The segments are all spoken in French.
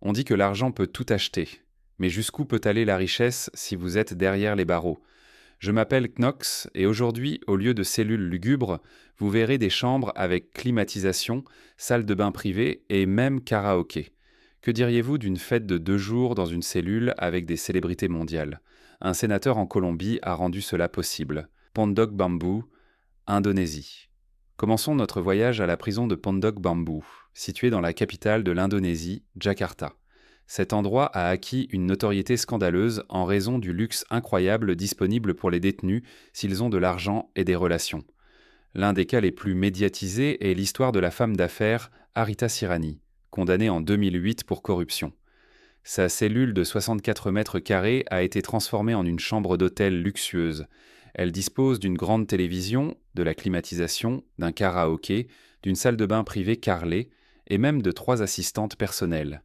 On dit que l'argent peut tout acheter. Mais jusqu'où peut aller la richesse si vous êtes derrière les barreaux? Je m'appelle Knox et aujourd'hui, au lieu de cellules lugubres, vous verrez des chambres avec climatisation, salle de bain privée et même karaoké. Que diriez-vous d'une fête de 2 jours dans une cellule avec des célébrités mondiales? Un sénateur en Colombie a rendu cela possible. Pondok Bambu, Indonésie. Commençons notre voyage à la prison de Pondok Bambu, située dans la capitale de l'Indonésie, Jakarta. Cet endroit a acquis une notoriété scandaleuse en raison du luxe incroyable disponible pour les détenus s'ils ont de l'argent et des relations. L'un des cas les plus médiatisés est l'histoire de la femme d'affaires Arita Sirani, condamnée en 2008 pour corruption. Sa cellule de 64 mètres carrés a été transformée en une chambre d'hôtel luxueuse. Elle dispose d'une grande télévision, de la climatisation, d'un karaoké, d'une salle de bain privée carrelée et même de 3 assistantes personnelles.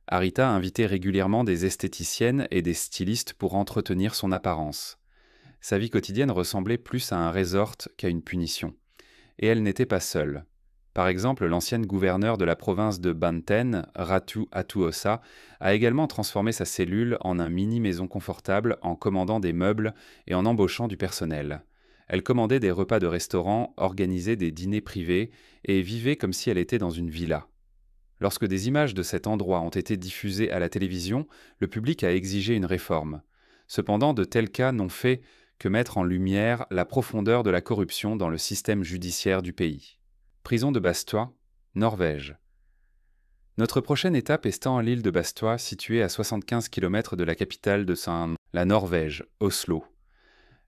Arita invitait régulièrement des esthéticiennes et des stylistes pour entretenir son apparence. Sa vie quotidienne ressemblait plus à un resort qu'à une punition. Et elle n'était pas seule. Par exemple, l'ancienne gouverneure de la province de Banten, Ratu Atuosa, a également transformé sa cellule en un mini-maison confortable en commandant des meubles et en embauchant du personnel. Elle commandait des repas de restaurant, organisait des dîners privés et vivait comme si elle était dans une villa. Lorsque des images de cet endroit ont été diffusées à la télévision, le public a exigé une réforme. Cependant, de tels cas n'ont fait que mettre en lumière la profondeur de la corruption dans le système judiciaire du pays. Prison de Bastoa, Norvège. Notre prochaine étape est à l'île de Bastoa, située à 75 km de la capitale de la Norvège, Oslo.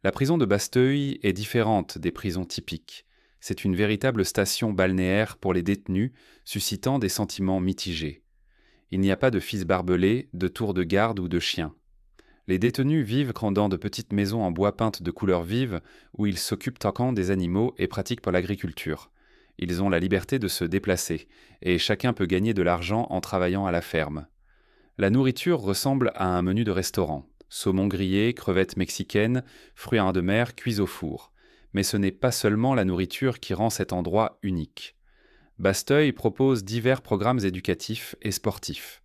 La prison de Bastøy est différente des prisons typiques. C'est une véritable station balnéaire pour les détenus, suscitant des sentiments mitigés. Il n'y a pas de fils barbelés, de tours de garde ou de chiens. Les détenus vivent dans de petites maisons en bois peintes de couleurs vives où ils s'occupent encore des animaux et pratiquent l'agriculture. Ils ont la liberté de se déplacer et chacun peut gagner de l'argent en travaillant à la ferme. La nourriture ressemble à un menu de restaurant. Saumon grillé, crevettes mexicaines, fruits de mer cuits au four. Mais ce n'est pas seulement la nourriture qui rend cet endroit unique. Bastøy propose divers programmes éducatifs et sportifs.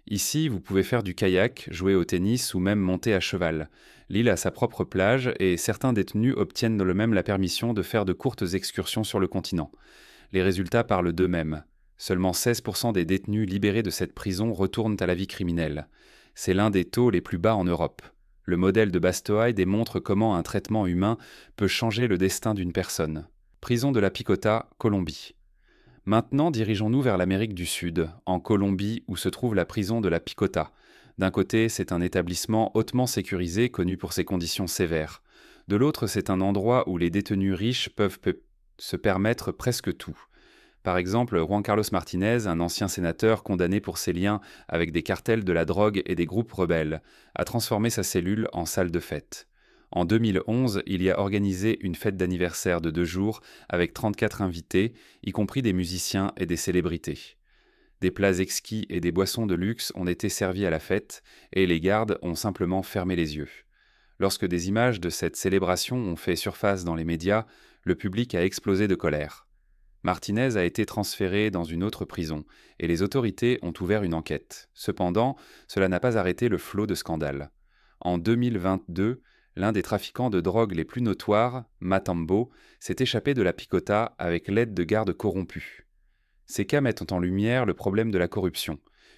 Ici, vous pouvez faire du kayak, jouer au tennis ou même monter à cheval. L'île a sa propre plage et certains détenus obtiennent même la permission de faire de courtes excursions sur le continent. Les résultats parlent d'eux-mêmes. Seulement 16% des détenus libérés de cette prison retournent à la vie criminelle. C'est l'un des taux les plus bas en Europe. Le modèle de Bastøy démontre comment un traitement humain peut changer le destin d'une personne. Prison de la Picota, Colombie. Maintenant, dirigeons-nous vers l'Amérique du Sud, en Colombie où se trouve la prison de la Picota. D'un côté, c'est un établissement hautement sécurisé connu pour ses conditions sévères. De l'autre, c'est un endroit où les détenus riches peuvent se permettre presque tout. Par exemple, Juan Carlos Martinez, un ancien sénateur condamné pour ses liens avec des cartels de la drogue et des groupes rebelles, a transformé sa cellule en salle de fête. En 2011, il y a organisé une fête d'anniversaire de 2 jours avec 34 invités, y compris des musiciens et des célébrités. Des plats exquis et des boissons de luxe ont été servis à la fête et les gardes ont simplement fermé les yeux. Lorsque des images de cette célébration ont fait surface dans les médias, le public a explosé de colère. Martinez a été transféré dans une autre prison et les autorités ont ouvert une enquête. Cependant, cela n'a pas arrêté le flot de scandales. En 2022, l'un des trafiquants de drogue les plus notoires, Matambo, s'est échappé de la Picota avec l'aide de gardes corrompus. Ces cas mettent en lumière le problème de la corruption.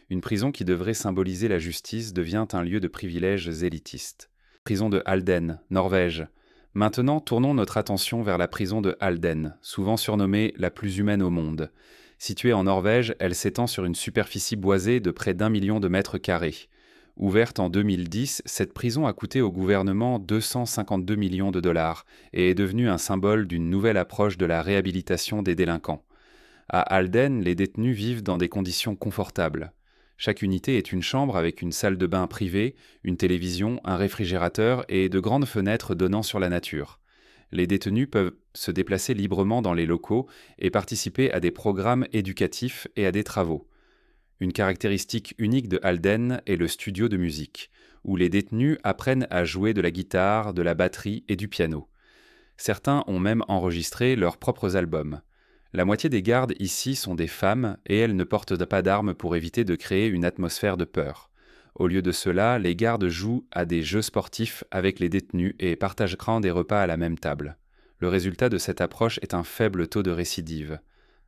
Une prison qui devrait symboliser la justice devient un lieu de privilèges élitistes. Prison de Halden, Norvège. Maintenant, tournons notre attention vers la prison de Halden, souvent surnommée la plus humaine au monde. Située en Norvège, elle s'étend sur une superficie boisée de près d'1 million de mètres carrés. Ouverte en 2010, cette prison a coûté au gouvernement 252 millions de dollars et est devenue un symbole d'une nouvelle approche de la réhabilitation des délinquants. À Halden, les détenus vivent dans des conditions confortables. Chaque unité est une chambre avec une salle de bain privée, une télévision, un réfrigérateur et de grandes fenêtres donnant sur la nature. Les détenus peuvent se déplacer librement dans les locaux et participer à des programmes éducatifs et à des travaux. Une caractéristique unique de Halden est le studio de musique, où les détenus apprennent à jouer de la guitare, de la batterie et du piano. Certains ont même enregistré leurs propres albums. La moitié des gardes ici sont des femmes et elles ne portent pas d'armes pour éviter de créer une atmosphère de peur. Au lieu de cela, les gardes jouent à des jeux sportifs avec les détenus et partageront des repas à la même table. Le résultat de cette approche est un faible taux de récidive.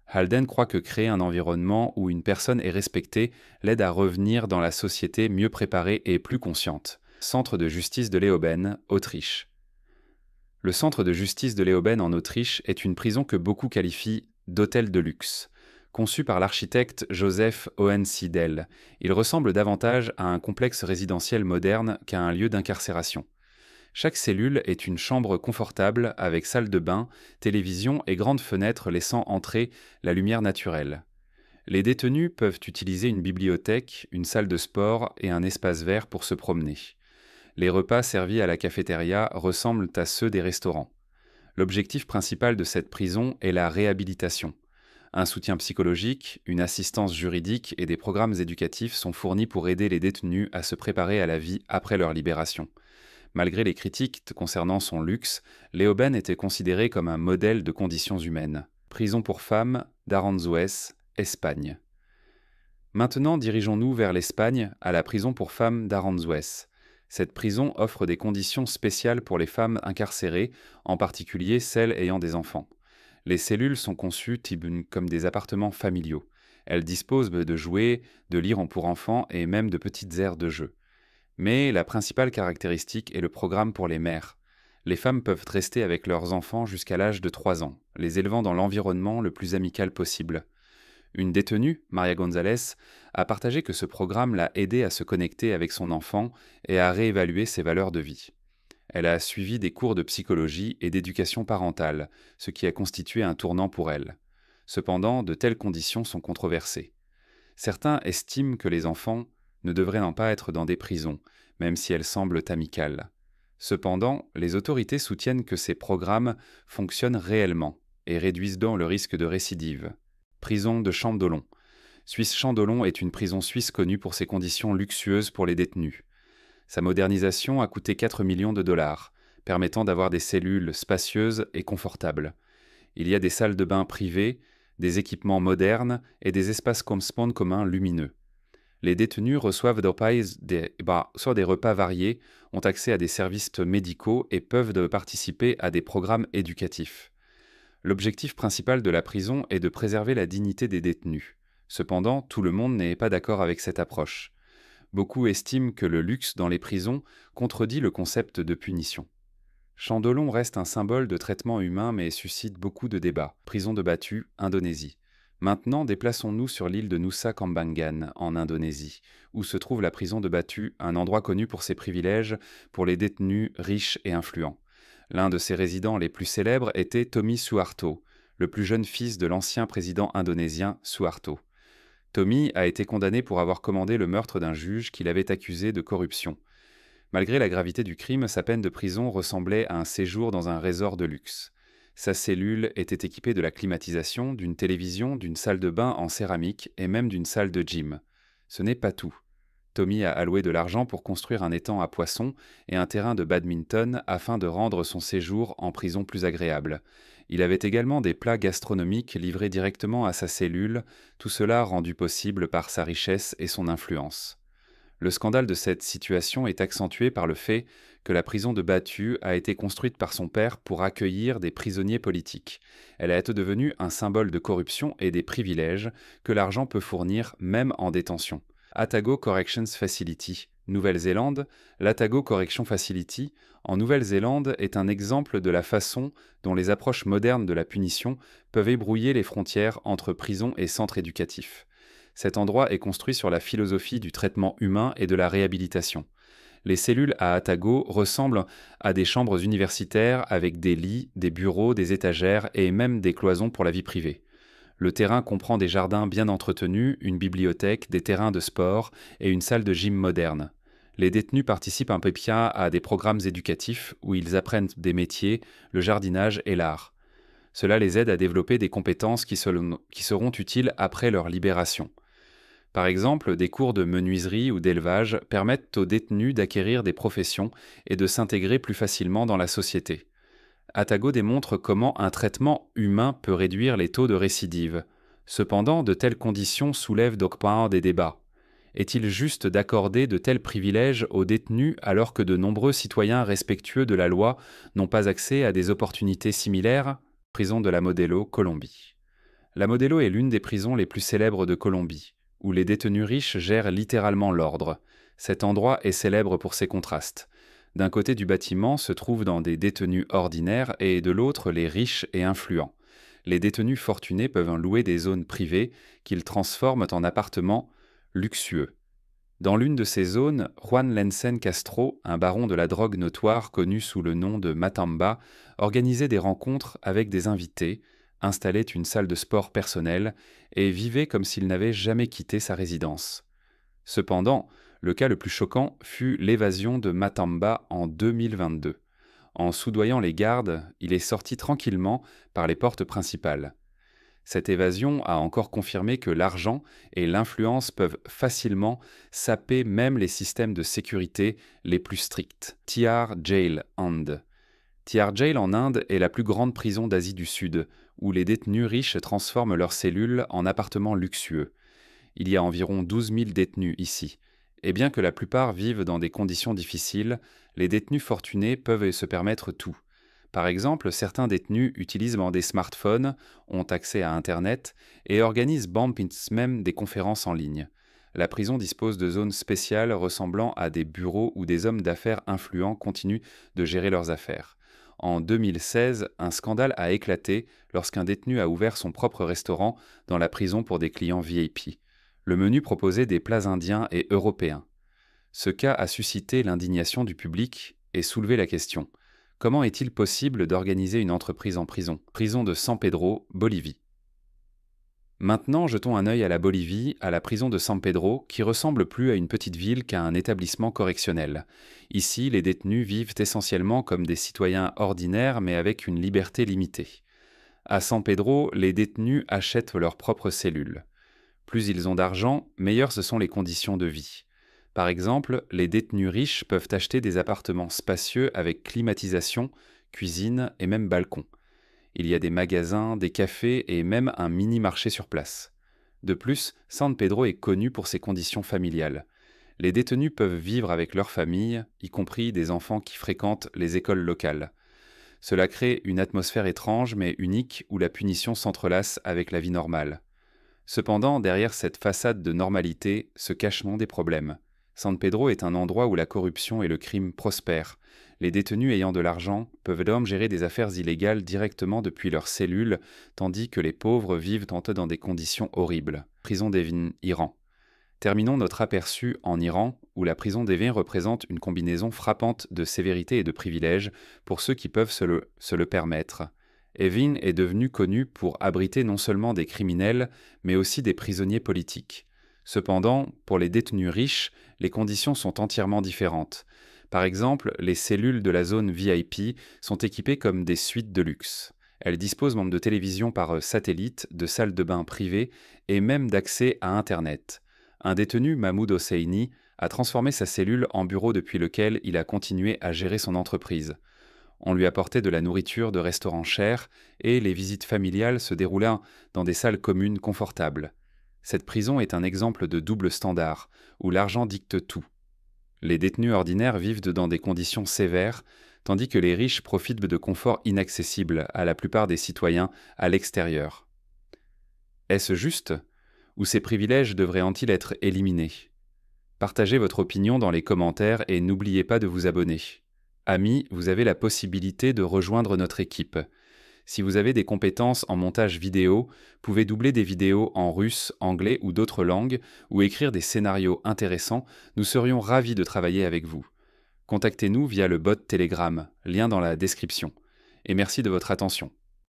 Halden croit que créer un environnement où une personne est respectée l'aide à revenir dans la société mieux préparée et plus consciente. Centre de justice de Leoben, Autriche. Le centre de justice de Leoben en Autriche est une prison que beaucoup qualifient d'hôtel de luxe. Conçu par l'architecte Joseph Hohensiedel, il ressemble davantage à un complexe résidentiel moderne qu'à un lieu d'incarcération. Chaque cellule est une chambre confortable avec salle de bain, télévision et grandes fenêtres laissant entrer la lumière naturelle. Les détenus peuvent utiliser une bibliothèque, une salle de sport et un espace vert pour se promener. Les repas servis à la cafétéria ressemblent à ceux des restaurants. L'objectif principal de cette prison est la réhabilitation. Un soutien psychologique, une assistance juridique et des programmes éducatifs sont fournis pour aider les détenus à se préparer à la vie après leur libération. Malgré les critiques concernant son luxe, Leoben était considéré comme un modèle de conditions humaines. Prison pour femmes d'Aranjuez, Espagne. Maintenant, dirigeons-nous vers l'Espagne, à la prison pour femmes d'Aranjuez. Cette prison offre des conditions spéciales pour les femmes incarcérées, en particulier celles ayant des enfants. Les cellules sont conçues comme des appartements familiaux. Elles disposent de jouets, de lits pour enfants et même de petites aires de jeu. Mais la principale caractéristique est le programme pour les mères. Les femmes peuvent rester avec leurs enfants jusqu'à l'âge de 3 ans, les élevant dans l'environnement le plus amical possible. Une détenue, Maria González, a partagé que ce programme l'a aidée à se connecter avec son enfant et à réévaluer ses valeurs de vie. Elle a suivi des cours de psychologie et d'éducation parentale, ce qui a constitué un tournant pour elle. Cependant, de telles conditions sont controversées. Certains estiment que les enfants ne devraient pas être dans des prisons, même si elles semblent amicales. Cependant, les autorités soutiennent que ces programmes fonctionnent réellement et réduisent donc le risque de récidive. Prison de Chandolon. Suisse Chandolon est une prison suisse connue pour ses conditions luxueuses pour les détenus. Sa modernisation a coûté 4 millions de dollars, permettant d'avoir des cellules spacieuses et confortables. Il y a des salles de bain privées, des équipements modernes et des espaces communs lumineux. Les détenus reçoivent des repas variés, ont accès à des services médicaux et peuvent participer à des programmes éducatifs. L'objectif principal de la prison est de préserver la dignité des détenus. Cependant, tout le monde n'est pas d'accord avec cette approche. Beaucoup estiment que le luxe dans les prisons contredit le concept de punition. Chandolon reste un symbole de traitement humain mais suscite beaucoup de débats. Prison de Batu, Indonésie. Maintenant, déplaçons-nous sur l'île de Nusa Kambangan, en Indonésie, où se trouve la prison de Batu, un endroit connu pour ses privilèges pour les détenus riches et influents. L'un de ses résidents les plus célèbres était Tommy Suharto, le plus jeune fils de l'ancien président indonésien Suharto. Tommy a été condamné pour avoir commandé le meurtre d'un juge qu'il avait accusé de corruption. Malgré la gravité du crime, sa peine de prison ressemblait à un séjour dans un resort de luxe. Sa cellule était équipée de la climatisation, d'une télévision, d'une salle de bain en céramique et même d'une salle de gym. Ce n'est pas tout. Tommy a alloué de l'argent pour construire un étang à poissons et un terrain de badminton afin de rendre son séjour en prison plus agréable. Il avait également des plats gastronomiques livrés directement à sa cellule, tout cela rendu possible par sa richesse et son influence. Le scandale de cette situation est accentué par le fait que la prison de Batu a été construite par son père pour accueillir des prisonniers politiques. Elle a été devenue un symbole de corruption et des privilèges que l'argent peut fournir même en détention. Atago Corrections Facility, Nouvelle-Zélande. L'Atago Correction Facility, en Nouvelle-Zélande, est un exemple de la façon dont les approches modernes de la punition peuvent ébrouiller les frontières entre prison et centre éducatif. Cet endroit est construit sur la philosophie du traitement humain et de la réhabilitation. Les cellules à Atago ressemblent à des chambres universitaires avec des lits, des bureaux, des étagères et même des cloisons pour la vie privée. Le terrain comprend des jardins bien entretenus, une bibliothèque, des terrains de sport et une salle de gym moderne. Les détenus participent un peu à des programmes éducatifs où ils apprennent des métiers, le jardinage et l'art. Cela les aide à développer des compétences qui seront utiles après leur libération. Par exemple, des cours de menuiserie ou d'élevage permettent aux détenus d'acquérir des professions et de s'intégrer plus facilement dans la société. Atago démontre comment un traitement humain peut réduire les taux de récidive. Cependant, de telles conditions soulèvent donc des débats. Est-il juste d'accorder de tels privilèges aux détenus alors que de nombreux citoyens respectueux de la loi n'ont pas accès à des opportunités similaires? Prison de la Modelo, Colombie. La Modelo est l'une des prisons les plus célèbres de Colombie, où les détenus riches gèrent littéralement l'ordre. Cet endroit est célèbre pour ses contrastes. D'un côté du bâtiment se trouvent dans des détenus ordinaires et de l'autre les riches et influents. Les détenus fortunés peuvent en louer des zones privées qu'ils transforment en appartements luxueux. Dans l'une de ces zones, Juan Lensen Castro, un baron de la drogue notoire connu sous le nom de Matamba, organisait des rencontres avec des invités, installait une salle de sport personnelle et vivait comme s'il n'avait jamais quitté sa résidence. Cependant, le cas le plus choquant fut l'évasion de Matamba en 2022. En soudoyant les gardes, il est sorti tranquillement par les portes principales. Cette évasion a encore confirmé que l'argent et l'influence peuvent facilement saper même les systèmes de sécurité les plus stricts. Tihar Jail, Inde. Tihar Jail en Inde est la plus grande prison d'Asie du Sud, où les détenus riches transforment leurs cellules en appartements luxueux. Il y a environ 12 000 détenus ici. Et bien que la plupart vivent dans des conditions difficiles, les détenus fortunés peuvent se permettre tout. Par exemple, certains détenus utilisent des smartphones, ont accès à Internet et organisent même des conférences en ligne. La prison dispose de zones spéciales ressemblant à des bureaux où des hommes d'affaires influents continuent de gérer leurs affaires. En 2016, un scandale a éclaté lorsqu'un détenu a ouvert son propre restaurant dans la prison pour des clients VIP. Le menu proposait des plats indiens et européens. Ce cas a suscité l'indignation du public et soulevé la question: comment est-il possible d'organiser une entreprise en prison? Prison de San Pedro, Bolivie. Maintenant, jetons un œil à la Bolivie, à la prison de San Pedro, qui ressemble plus à une petite ville qu'à un établissement correctionnel. Ici, les détenus vivent essentiellement comme des citoyens ordinaires, mais avec une liberté limitée. À San Pedro, les détenus achètent leurs propres cellules. Plus ils ont d'argent, meilleures ce sont les conditions de vie. Par exemple, les détenus riches peuvent acheter des appartements spacieux avec climatisation, cuisine et même balcon. Il y a des magasins, des cafés et même un mini-marché sur place. De plus, San Pedro est connu pour ses conditions familiales. Les détenus peuvent vivre avec leur famille, y compris des enfants qui fréquentent les écoles locales. Cela crée une atmosphère étrange mais unique où la punition s'entrelace avec la vie normale. Cependant, derrière cette façade de normalité se cachent des problèmes. San Pedro est un endroit où la corruption et le crime prospèrent. Les détenus ayant de l'argent peuvent donc gérer des affaires illégales directement depuis leurs cellules, tandis que les pauvres vivent dans des conditions horribles. Prison d'Evin, Iran. Terminons notre aperçu en Iran, où la prison d'Evin représente une combinaison frappante de sévérité et de privilèges pour ceux qui peuvent se le permettre. Evin est devenu connu pour abriter non seulement des criminels, mais aussi des prisonniers politiques. Cependant, pour les détenus riches, les conditions sont entièrement différentes. Par exemple, les cellules de la zone VIP sont équipées comme des suites de luxe. Elles disposent même de télévision par satellite, de salles de bain privées et même d'accès à Internet. Un détenu, Mahmoud Hosseini, a transformé sa cellule en bureau depuis lequel il a continué à gérer son entreprise. On lui apportait de la nourriture de restaurants chers et les visites familiales se déroulaient dans des salles communes confortables. Cette prison est un exemple de double standard, où l'argent dicte tout. Les détenus ordinaires vivent dans des conditions sévères, tandis que les riches profitent de conforts inaccessibles à la plupart des citoyens à l'extérieur. Est-ce juste? Ou ces privilèges devraient-ils être éliminés? Partagez votre opinion dans les commentaires et n'oubliez pas de vous abonner. Amis, vous avez la possibilité de rejoindre notre équipe. Si vous avez des compétences en montage vidéo, pouvez doubler des vidéos en russe, anglais ou d'autres langues, ou écrire des scénarios intéressants, nous serions ravis de travailler avec vous. Contactez-nous via le bot Telegram, lien dans la description. Et merci de votre attention.